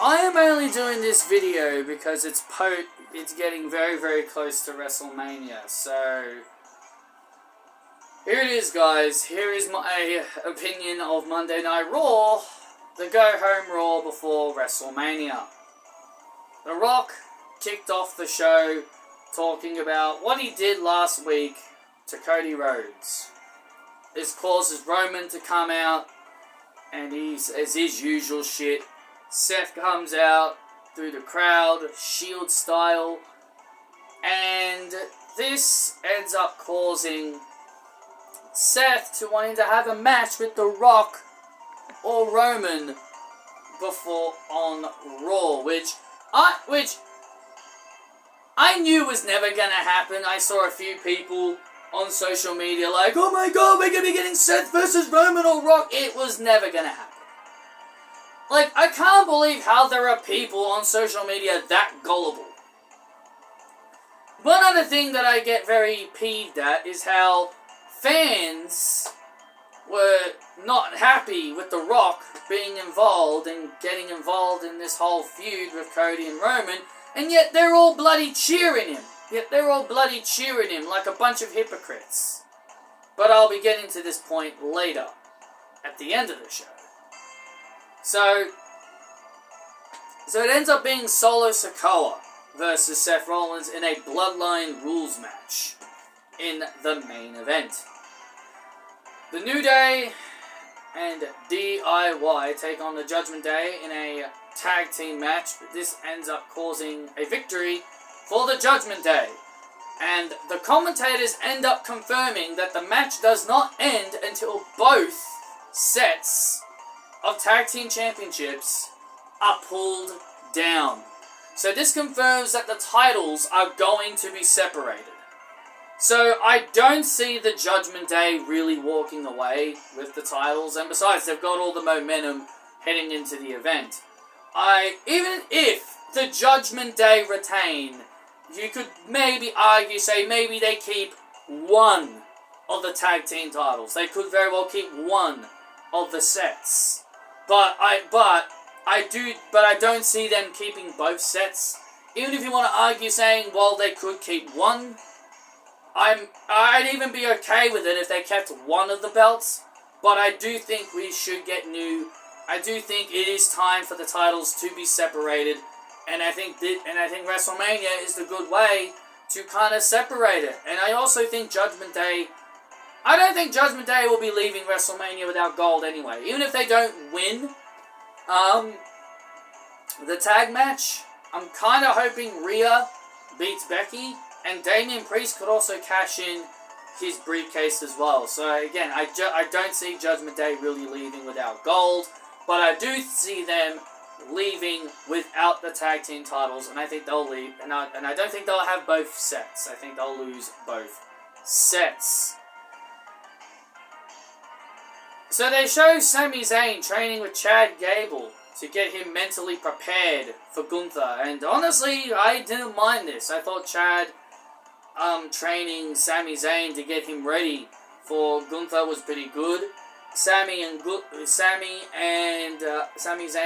I am only doing this video because it's getting very, very close to WrestleMania, so here it is, guys. Here is my opinion of Monday Night Raw, the go-home Raw before WrestleMania. The Rock kicked off the show talking about what he did last week to Cody Rhodes. This causes Roman to come out, and he says his usual shit. Seth comes out through the crowd, Shield style, and this ends up causing Seth to wanting to have a match with The Rock or Roman before on Raw, which I knew was never gonna happen. I saw a few people on social media like, oh my god, we're gonna be getting Seth versus Roman or Rock. It was never gonna happen. Like, I can't believe how there are people on social media that gullible. One other thing that I get very peeved at is how fans were not happy with The Rock being involved and getting involved in this whole feud with Cody and Roman, and yet they're all bloody cheering him. Like a bunch of hypocrites. But I'll be getting to this point later, at the end of the show. So it ends up being Solo Sikoa versus Seth Rollins in a Bloodline Rules match in the main event. The New Day and DIY take on the Judgment Day in a tag team match, but this ends up causing a victory for the Judgment Day. And the commentators end up confirming that the match does not end until both sets of tag team championships are pulled down. So this confirms that the titles are going to be separated. So I don't see the Judgment Day really walking away with the titles, and besides, they've got all the momentum heading into the event. Even if the Judgment Day retain, you could maybe argue, say maybe they keep one of the tag team titles. They could very well keep one of the sets. But I don't see them keeping both sets. Even if you want to argue saying, well, they could keep one, I'd even be okay with it if they kept one of the belts. But I do think we should get new. I do think it is time for the titles to be separated, and I think WrestleMania is the good way to kind of separate it. And I also think Judgment Day. I don't think Judgment Day will be leaving WrestleMania without gold anyway. Even if they don't win the tag match, I'm kind of hoping Rhea beats Becky, and Damian Priest could also cash in his briefcase as well. So again, I don't see Judgment Day really leaving without gold, but I do see them leaving without the tag team titles, and I think they'll leave, and I don't think they'll have both sets. I think they'll lose both sets. So they show Sami Zayn training with Chad Gable to get him mentally prepared for Gunther. And honestly, I didn't mind this. I thought Chad training Sami Zayn to get him ready for Gunther was pretty good. Sami Zayn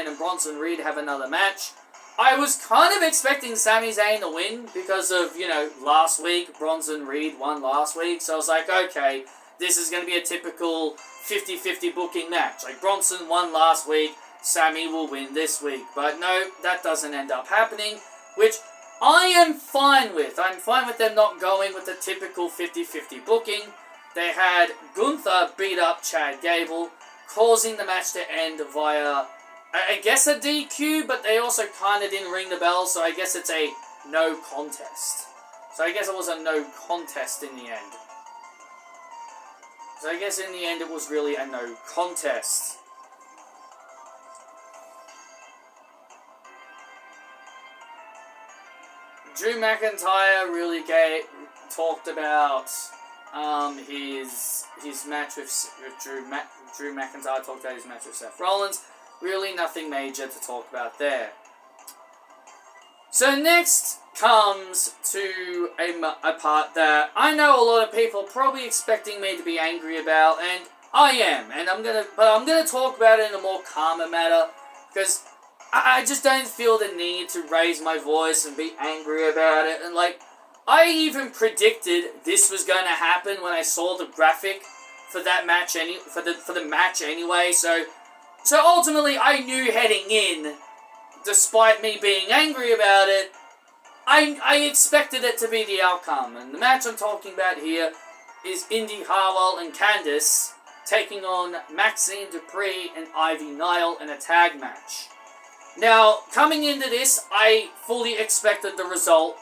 and Bronson Reed have another match. I was kind of expecting Sami Zayn to win because of, last week. Bronson Reed won last week. So I was like, okay, this is going to be a typical 50-50 booking match. Like, Bronson won last week, Sami will win this week. But no, that doesn't end up happening, which I am fine with. I'm fine with them not going with the typical 50-50 booking. They had Gunther beat up Chad Gable, causing the match to end via, I guess, a DQ, but they also kind of didn't ring the bell, so I guess it's a no contest. So I guess it was a no contest in the end. So I guess in the end it was really a no contest. Drew McIntyre really talked about his match with Drew McIntyre talked about his match with Seth Rollins. Really nothing major to talk about there. So next comes to a part that I know a lot of people are probably expecting me to be angry about, and I am, and I'm gonna talk about it in a more calmer manner, because I just don't feel the need to raise my voice and be angry about it. And like, I even predicted this was going to happen when I saw the graphic for that match for the match anyway. So ultimately, I knew heading in, despite me being angry about it, I expected it to be the outcome. And the match I'm talking about here is Indi Hartwell and Candice taking on Maxxine Dupri and Ivy Nile in a tag match. Now, coming into this, I fully expected the result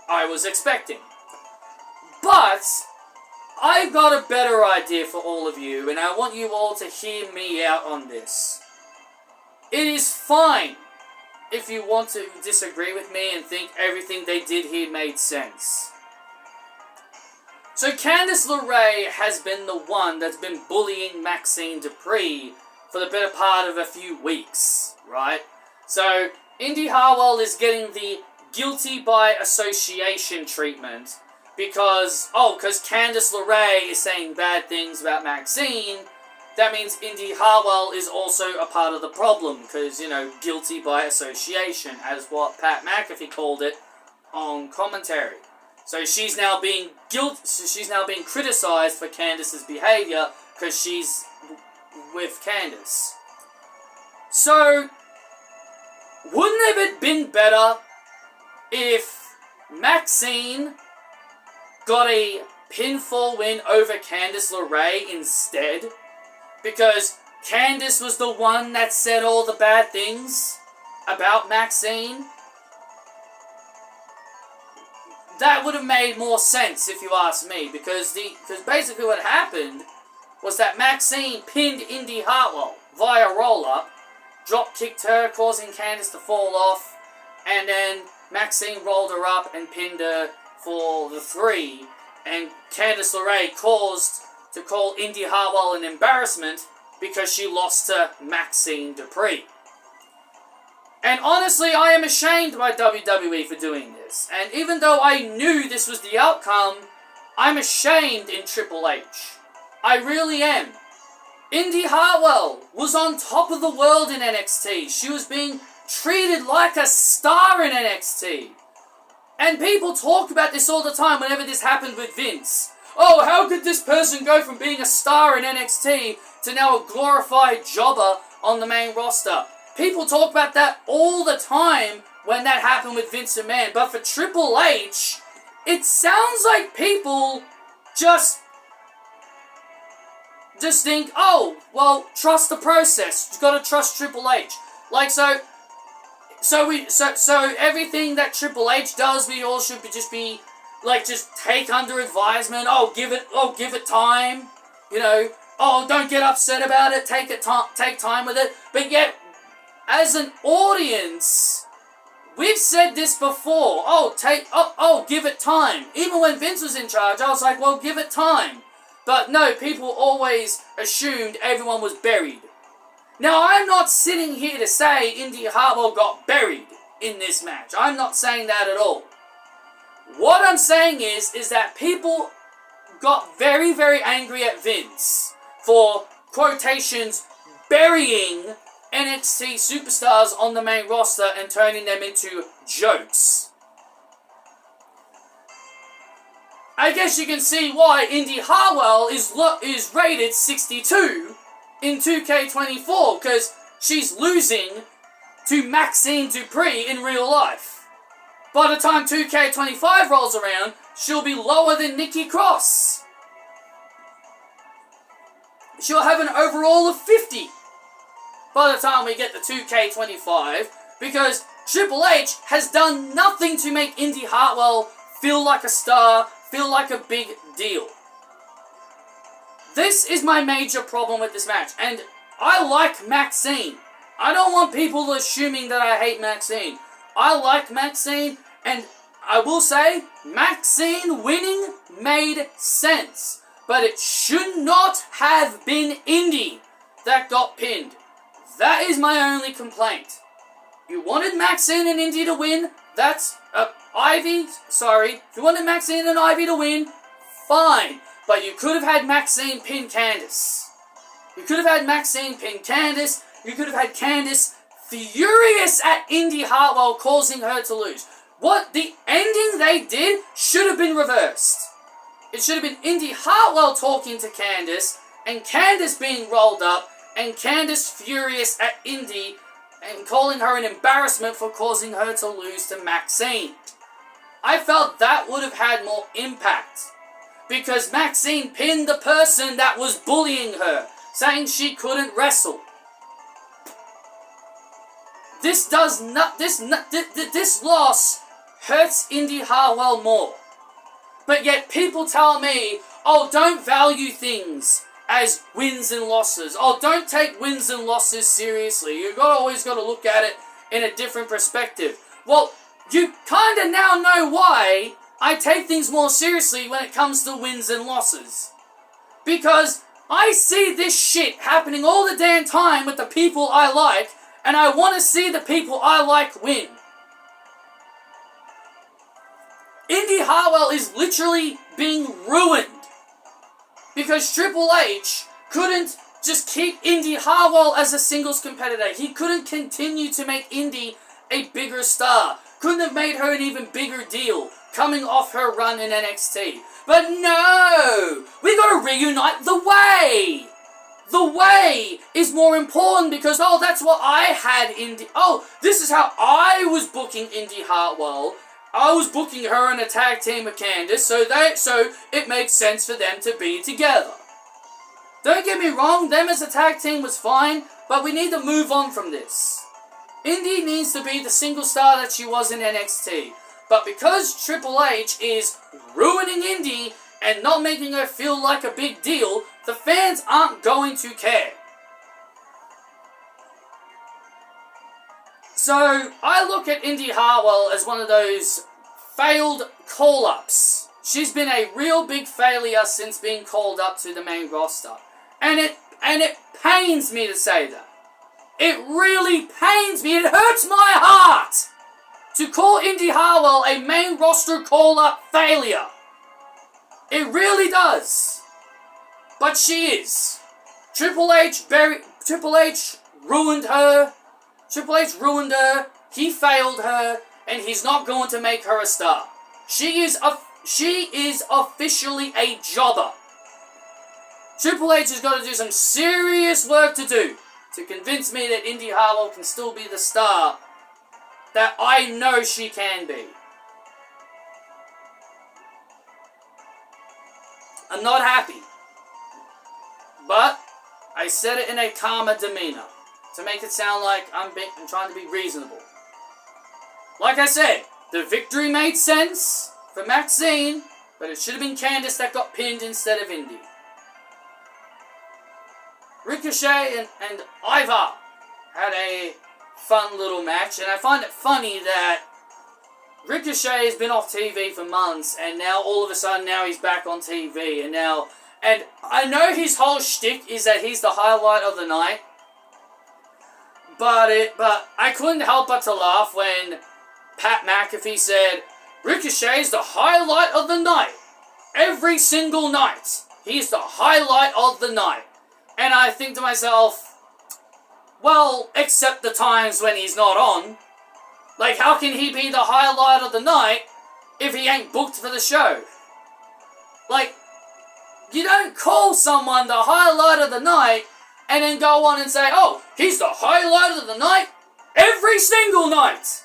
I was expecting. But I've got a better idea for all of you, and I want you all to hear me out on this. It is fine if you want to disagree with me and think everything they did here made sense. So Candice LeRae has been the one that's been bullying Maxxine Dupri for the better part of a few weeks, right? So Indi Hartwell is getting the guilty by association treatment because Candice LeRae is saying bad things about Maxxine. That means Indi Hartwell is also a part of the problem because, you know, guilty by association, as what Pat McAfee called it on commentary. So she's now being criticized for Candice's behavior because she's with Candice. So, wouldn't it have been better if Maxxine got a pinfall win over Candice LeRae instead? Because Candice was the one that said all the bad things about Maxxine? That would have made more sense if you ask me, because basically what happened was that Maxxine pinned Indi Hartwell via roll-up, drop-kicked her, causing Candice to fall off, and then Maxxine rolled her up and pinned her for the 3, and Candice LeRae caused to call Indi Hartwell an embarrassment because she lost to Maxxine Dupri. And honestly, I am ashamed by WWE for doing this. And even though I knew this was the outcome, I'm ashamed in Triple H. I really am. Indi Hartwell was on top of the world in NXT. She was being treated like a star in NXT. And people talk about this all the time whenever this happened with Vince. Oh, how could this person go from being a star in NXT to now a glorified jobber on the main roster? People talk about that all the time when that happened with Vince McMahon. But for Triple H, it sounds like people just think, oh, well, trust the process. You've got to trust Triple H. Like, so everything that Triple H does, we all should just take under advisement. Give it time. You know, don't get upset about it. Take time with it. But yet, as an audience, we've said this before. Give it time. Even when Vince was in charge, I was like, well, give it time. But no, people always assumed everyone was buried. Now, I'm not sitting here to say Indi Hartwell got buried in this match. I'm not saying that at all. What I'm saying is that people got very, very angry at Vince for, quotations, burying NXT superstars on the main roster and turning them into jokes. I guess you can see why Indi Hartwell is rated 62 in 2K24, because she's losing to Maxxine Dupri in real life. By the time 2K25 rolls around, she'll be lower than Nikki Cross. She'll have an overall of 50 by the time we get to 2K25, because Triple H has done nothing to make Indi Hartwell feel like a star, feel like a big deal. This is my major problem with this match, and I like Maxxine. I don't want people assuming that I hate Maxxine. I like Maxxine, and I will say, Maxxine winning made sense, but it should not have been Indi that got pinned. That is my only complaint. You wanted Maxxine and Indi to win, that's, if you wanted Maxxine and Ivy to win, fine. But you could have had Maxxine pin Candice. You could have had Maxxine pin Candice. You could have had Candice furious at Indi Hartwell causing her to lose. What the ending they did should have been reversed. It should have been Indi Hartwell talking to Candice, and Candice being rolled up, and Candice furious at Indi and calling her an embarrassment for causing her to lose to Maxxine. I felt that would have had more impact, because Maxxine pinned the person that was bullying her, saying she couldn't wrestle. This loss hurts Indi Hartwell more. But yet people tell me, oh, don't value things as wins and losses. Oh, don't take wins and losses seriously. You've always got to look at it in a different perspective. Well, you kind of now know why I take things more seriously when it comes to wins and losses. Because I see this shit happening all the damn time with the people I like, and I want to see the people I like win. Indi Hartwell is literally being ruined because Triple H couldn't just keep Indi Hartwell as a singles competitor. He couldn't continue to make Indi a bigger star. Couldn't have made her an even bigger deal coming off her run in NXT. But no! We gotta reunite the way! The way is more important because, oh, that's what I had Indi. Oh, this is how I was booking Indi Hartwell. I was booking her in a tag team with Candice, so it makes sense for them to be together. Don't get me wrong, them as a tag team was fine, but we need to move on from this. Indi needs to be the single star that she was in NXT. But because Triple H is ruining Indi and not making her feel like a big deal, the fans aren't going to care. So, I look at Indi Hartwell as one of those failed call-ups. She's been a real big failure since being called up to the main roster. And it pains me to say that. It really pains me. It hurts my heart to call Indi Hartwell a main roster call-up failure. It really does. But she is. Triple H ruined her. Triple H ruined her, he failed her, and he's not going to make her a star. She is officially a jobber. Triple H has got to do some serious work to do to convince me that Indi Hartwell can still be the star that I know she can be. I'm not happy. But I said it in a calmer demeanor to make it sound like I'm trying to be reasonable. Like I said, the victory made sense for Maxxine, but it should have been Candice that got pinned instead of Indi. Ricochet and Ivar had a fun little match, and I find it funny that Ricochet has been off TV for months, and now all of a sudden now he's back on TV, and I know his whole shtick is that he's the highlight of the night, but I couldn't help but to laugh when Pat McAfee said, Ricochet's the highlight of the night. Every single night. He's the highlight of the night. And I think to myself, well, except the times when he's not on. Like, how can he be the highlight of the night if he ain't booked for the show? Like, you don't call someone the highlight of the night and then go on and say, oh, he's the highlight of the night every single night.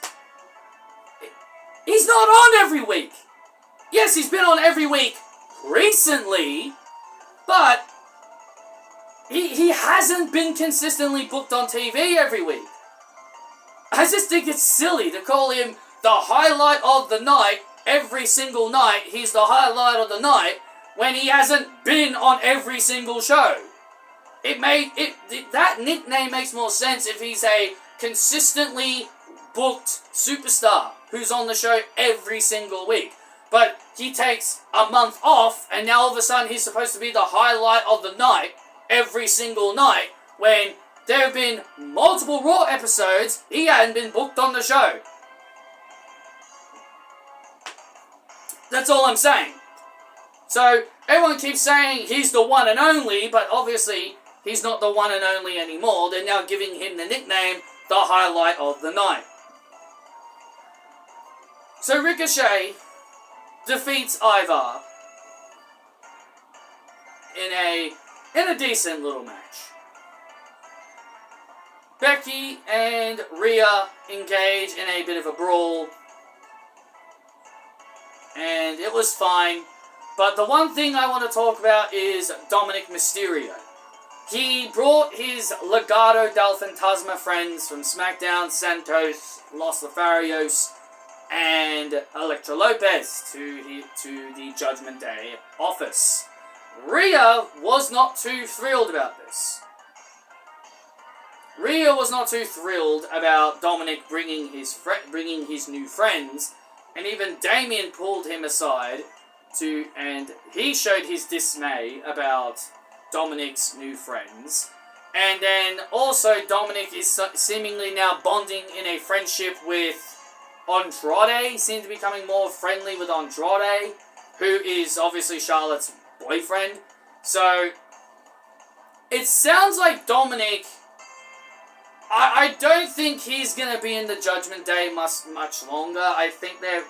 He's not on every week. Yes, he's been on every week recently, but he hasn't been consistently booked on TV every week. I just think it's silly to call him the highlight of the night every single night. He's the highlight of the night when he hasn't been on every single show. That nickname makes more sense if he's a consistently booked superstar who's on the show every single week. But he takes a month off, and now all of a sudden he's supposed to be the highlight of the night every single night, when there have been multiple Raw episodes he hadn't been booked on the show. That's all I'm saying. So, everyone keeps saying he's the one and only, but obviously he's not the one and only anymore. They're now giving him the nickname the highlight of the night. So Ricochet defeats Ivar in a decent little match. Becky and Rhea engage in a bit of a brawl, and it was fine. But the one thing I want to talk about is Dominic Mysterio. He brought his Legado del Fantasma friends from SmackDown, Santos, Los Lotharios, and Elektra Lopez to the Judgment Day office. Rhea was not too thrilled about this. Rhea was not too thrilled about Dominic bringing his new friends, and even Damien pulled him aside and he showed his dismay about Dominic's new friends. And then also Dominic is seemingly now bonding in a friendship with Andrade. He seemed to be becoming more friendly with Andrade, who is obviously Charlotte's boyfriend. So it sounds like Dominic, I don't think he's going to be in the Judgment Day much longer. I think they're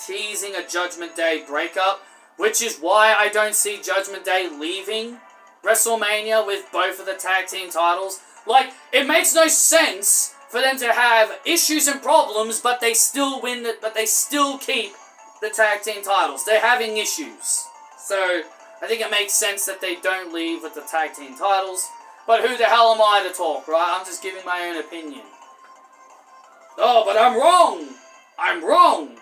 teasing a Judgment Day breakup, which is why I don't see Judgment Day leaving WrestleMania with both of the tag team titles. Like, it makes no sense for them to have issues and problems, but they still keep the tag team titles. They're having issues. So, I think it makes sense that they don't leave with the tag team titles. But who the hell am I to talk, right? I'm just giving my own opinion. Oh, but I'm wrong! I'm wrong!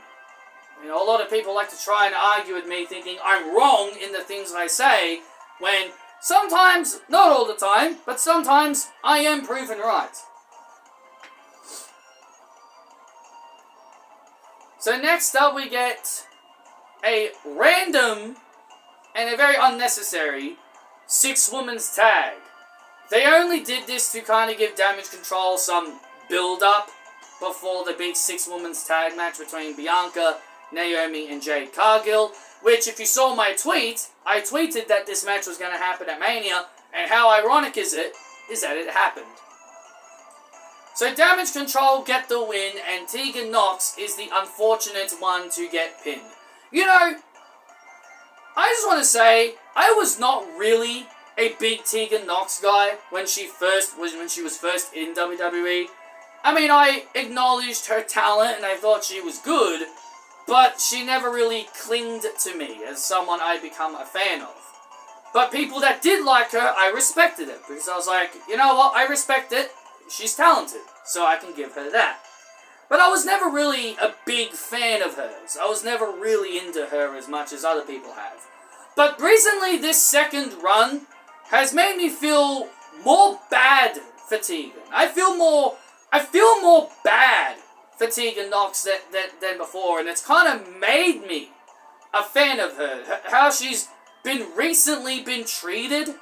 You know, a lot of people like to try and argue with me thinking I'm wrong in the things I say, when sometimes, not all the time, but sometimes I am proven right. So next up we get a random and a very unnecessary 6-women's tag. They only did this to kind of give Damage Control some build-up before the big 6-women's tag match between Bianca, Naomi, and Jade Cargill, which, if you saw my tweet, I tweeted that this match was going to happen at Mania, and how ironic is that it happened. So Damage Control get the win, and Tegan Nox is the unfortunate one to get pinned. You know, I just want to say, I was not really a big Tegan Nox guy when she was first in WWE. I mean, I acknowledged her talent, and I thought she was good, but she never really clinged to me as someone I'd become a fan of. But people that did like her, I respected it, because I was like, you know what, I respect it, she's talented, so I can give her that. But I was never really a big fan of hers. I was never really into her as much as other people have. But recently, this second run has made me feel more bad for Tegan. I feel more bad for Tegan Nox than before, and it's kind of made me a fan of her. How she's recently been treated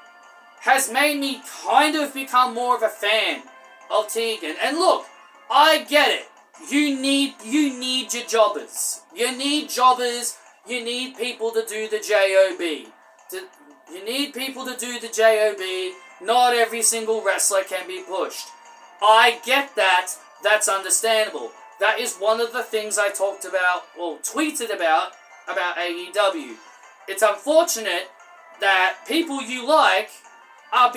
has made me kind of become more of a fan of Tegan. And look, I get it. You need your jobbers. You need jobbers. You need people to do the JOB. You need people to do the JOB. Not every single wrestler can be pushed. I get that. That's understandable. That is one of the things I talked about, or tweeted about AEW. It's unfortunate that people you like are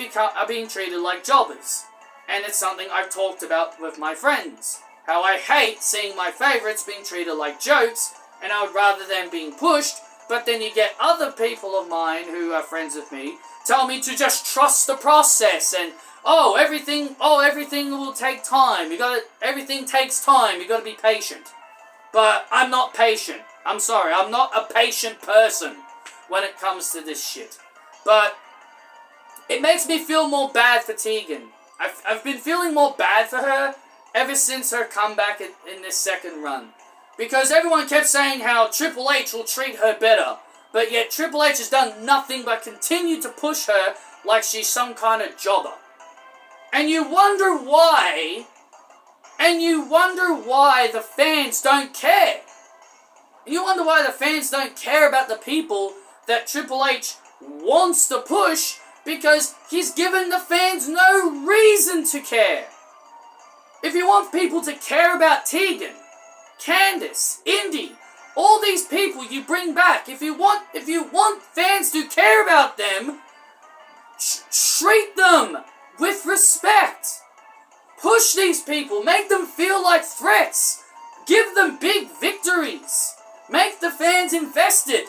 being treated like jobbers. And it's something I've talked about with my friends. How I hate seeing my favorites being treated like jokes, and I would rather them being pushed, but then you get other people of mine who are friends with me tell me to just trust the process, and everything will take time. Everything takes time. You gotta be patient. But I'm not patient. I'm sorry, I'm not a patient person when it comes to this shit. But it makes me feel more bad for Tegan. I've been feeling more bad for her ever since her comeback in this second run. Because everyone kept saying how Triple H will treat her better. But yet Triple H has done nothing but continue to push her like she's some kind of jobber. And you wonder why. And you wonder why the fans don't care. And you wonder why the fans don't care about the people that Triple H wants to push, because he's given the fans no reason to care. If you want people to care about Tegan, Candice, Indi, all these people you bring back, if you want fans to care about them, treat them with respect. Push these people, make them feel like threats. Give them big victories. Make the fans invested.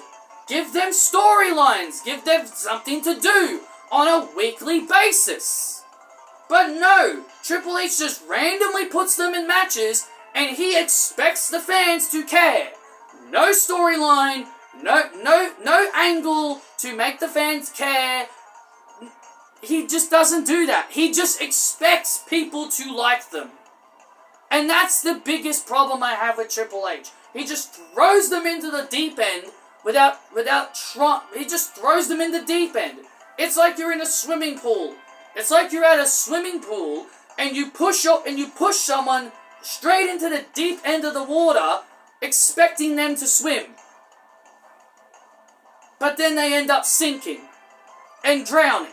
Give them storylines. Give them something to do on a weekly basis. But no, Triple H just randomly puts them in matches and he expects the fans to care. No storyline, no angle to make the fans care. He just doesn't do that. He just expects people to like them. And that's the biggest problem I have with Triple H. He just throws them into the deep end he just throws them in the deep end. It's like you're in a swimming pool. It's like you're at a swimming pool and you push someone straight into the deep end of the water, expecting them to swim. But then they end up sinking and drowning.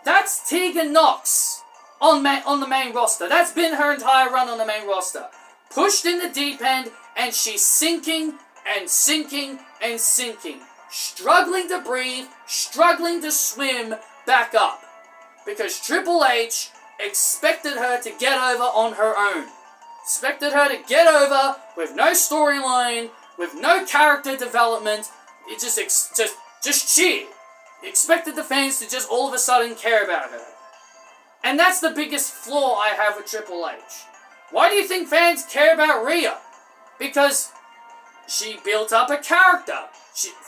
That's Tegan Nox on the main roster. That's been her entire run on the main roster. Pushed in the deep end, and she's sinking and sinking and sinking. Struggling to breathe, struggling to swim back up. Because Triple H expected her to get over on her own. Expected her to get over with no storyline, with no character development. It just cheer. He expected the fans to just all of a sudden care about her. And that's the biggest flaw I have with Triple H. Why do you think fans care about Rhea? Because she built up a character.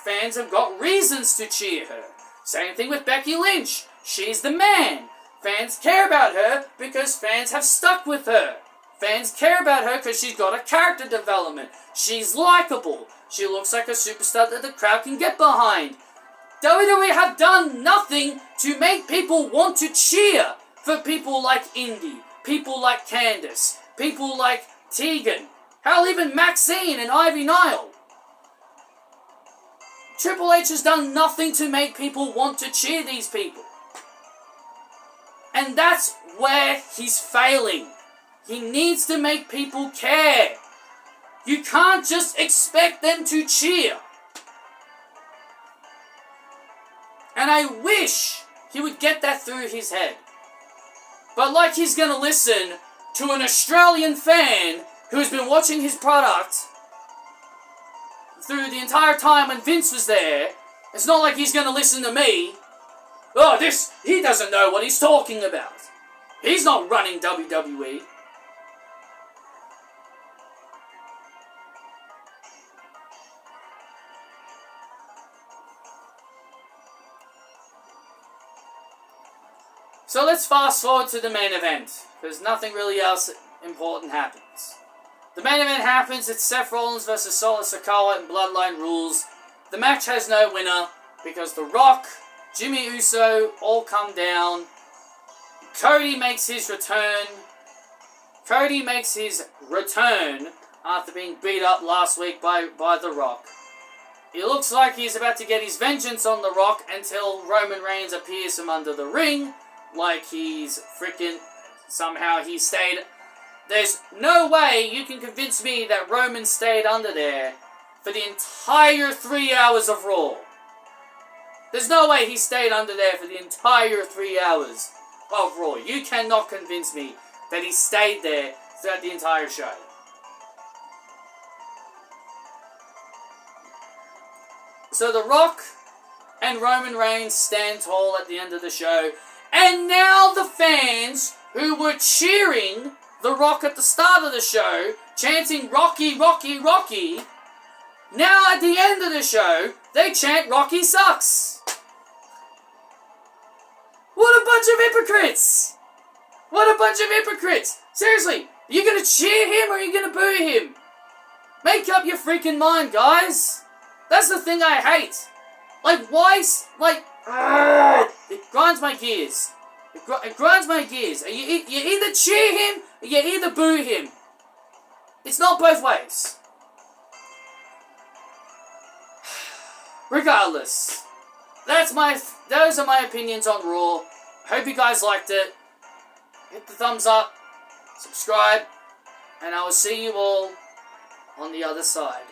Fans have got reasons to cheer her. Same thing with Becky Lynch. She's the man. Fans care about her because fans have stuck with her. Fans care about her because she's got a character development. She's likable. She looks like a superstar that the crowd can get behind. WWE have done nothing to make people want to cheer for people like Indi, people like Candice, people like Tegan, hell, even Maxxine and Ivy Nile. Triple H has done nothing to make people want to cheer these people. And that's where he's failing. He needs to make people care. You can't just expect them to cheer. And I wish he would get that through his head. But like he's going to listen to an Australian fan who's been watching his product through the entire time when Vince was there, it's not like he's going to listen to me. Oh, he doesn't know what he's talking about. He's not running WWE. So let's fast forward to the main event, because nothing really else important happens. The main event happens, it's Seth Rollins versus Solo Sikoa in Bloodline Rules. The match has no winner, because The Rock, Jimmy Uso all come down. Cody makes his return. After being beat up last week by The Rock. It looks like he's about to get his vengeance on The Rock until Roman Reigns appears from under the ring. Like he's freaking... Somehow he stayed... There's no way you can convince me that Roman stayed under there for the entire 3 hours of Raw. There's no way he stayed under there for the entire 3 hours of Raw. You cannot convince me that he stayed there throughout the entire show. So The Rock and Roman Reigns stand tall at the end of the show. And now the fans who were cheering The Rock at the start of the show, chanting Rocky, Rocky, Rocky, now at the end of the show, they chant Rocky sucks. What a bunch of hypocrites! What a bunch of hypocrites! Seriously, are you going to cheer him or are you going to boo him? Make up your freaking mind, guys. That's the thing I hate. Like, why, like, it grinds my gears. It grinds my gears. You either cheer him or you either boo him. It's not both ways. Regardless, those are my opinions on Raw. Hope you guys liked it. Hit the thumbs up. subscribe, and I will see you all on the other side.